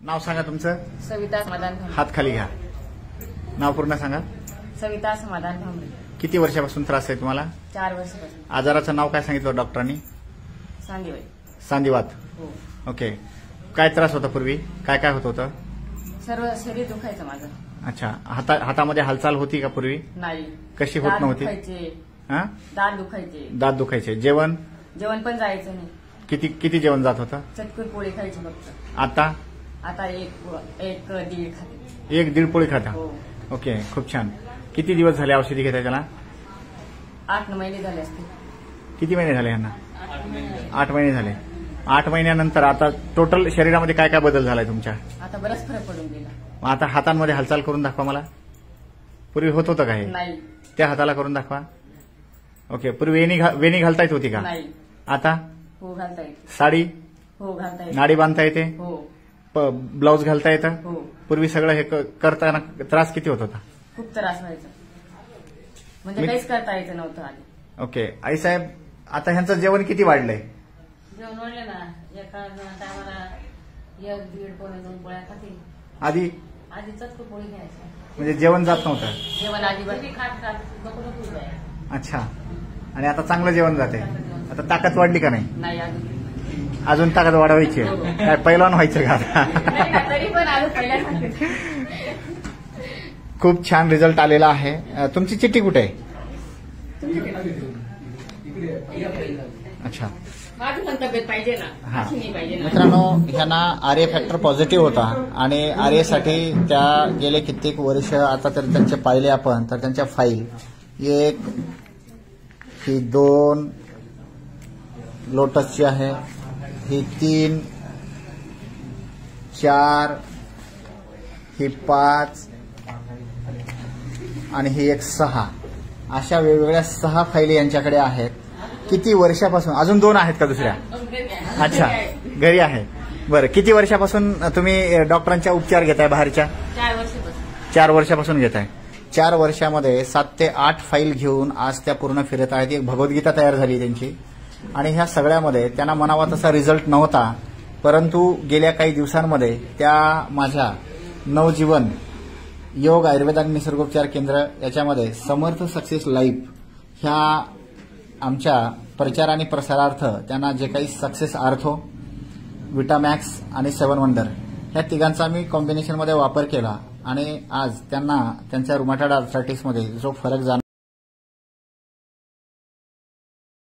नाव सांगा तुमचं. सविता समाधान भांबरे. हात खाली घ्या. नाव पूर्ण सांगा. सविता समाधान भांबरे. किती वर्षापासून त्रास आहे तुम्हाला? 4 वर्षापासून. आजाराचं नाव काय सांगितलं डॉक्टरांनी? सांदिवय. सांधिवात. हो. ओके. काय त्रास होता पूर्वी? काय काय होत होतं? सर्व शरीर दुखायचं माझं. अच्छा. हातामध्ये हालचाल होती का पूर्वी? नाही. कशी होत नव्हती? हा? दात दुखायचे. दात दुखायचे. जेवण पण जायचं नाही. किती जेवण जात होतं? चटकूर पोळी खायची फक्त. आता एक दीड खाते. 1-1.5 पोळी खाता. हो. ओके. खूप छान. किती दिवस झाले औषधी घेताय त्याला? 8 महिने झाले असते. किती महिने झाले यांना? 8 महिने झाले. 8 महिन्यानंतर आता टोटल शरीरामध्ये काय काय बदल झालाय तुमच्या? आता बराच फरक पडून गेला. मग आता हातांमध्ये हालचाल करून दाखवा मला. पूर्वी होत होतं का हे? नाही. त्या हाताला करून दाखवा. ओके. पूर्वी वेणी घालता येत होती का? नाही. आता? हो घालता येते. साडी? हो घालता येते. नाडी बांधता येते? हो. ब्लाऊज घालता येतं? हो. पूर्वी सगळं हे करताना त्रास किती होत होता? खूप त्रास व्हायचा. म्हणजे काहीच करता यायचं नव्हतं आधी. ओके. आई साहेब, आता ह्यांचं जेवण किती वाढलंय? जेवण वाढलं ना. एका टायमाला 1-1.5 पोळ्या 2 पोळ्या खाते. आधी चटकूर पोळी घ्यायची. म्हणजे जेवण जात नव्हतं? जेवण आधी खात नको. अच्छा. आणि आता चांगलं जेवण जाते. आता ताकद वाढली का नाही? नाही अजून ताकद वाढवायची आहे. काय पैलवान व्हायचं का आता? तरी पण अजून पहिल्या. खूप छान रिझल्ट आलेला आहे. तुमची चिठ्ठी कुठे आहे? अच्छा. माझी पण तब्येत पाहिजे ना. हा. अशी नाही पाहिजे ना. मित्रांनो, ह्यांना आर्य फॅक्टर पॉझिटिव्ह होता आणि आर्यसाठी त्या गेले कित्येक वर्ष आता तर त्यांचे पाहिले आपण तर त्यांच्या फाईल 1 ही 2 लोटसची आहे, ही 3 4 ही 5 आणि ही एक 6 अशा वेगवेगळ्या 6 फाईली यांच्याकडे आहेत. किती वर्षापासून? अजून 2 आहेत का दुसऱ्या? अच्छा. घरी आहे. बरं. किती वर्षापासून तुम्ही डॉक्टरांच्या उपचार घेताय बाहेरच्या? 4 वर्षापासून. 4 वर्षापासून घेताय. 4 वर्षामध्ये 7 ते 8 फाईल घेऊन आज त्या पूर्ण फिरत आहेत. एक भगवद्गीता तयार झाली त्यांची आणि ह्या सगळ्यामध्ये त्यांना म्हणावा तसा रिझल्ट नव्हता. परंतु गेल्या काही दिवसांमध्ये त्या माझ्या नवजीवन योग आयुर्वेद आणि निसर्गोपचार केंद्र याच्यामध्ये समर्थ सक्सेस लाईफ ह्या आमच्या प्रचार आणि प्रसारार्थ त्यांना जे काही सक्सेस आर्थो, विटामॅक्स आणि 7 वंडर ह्या तिघांचा मी कॉम्बिनेशनमध्ये वापर केला आणि आज त्यांना त्यांच्या रुमॅटॉइड आर्थरायटिसमध्ये जो फरक जाणवला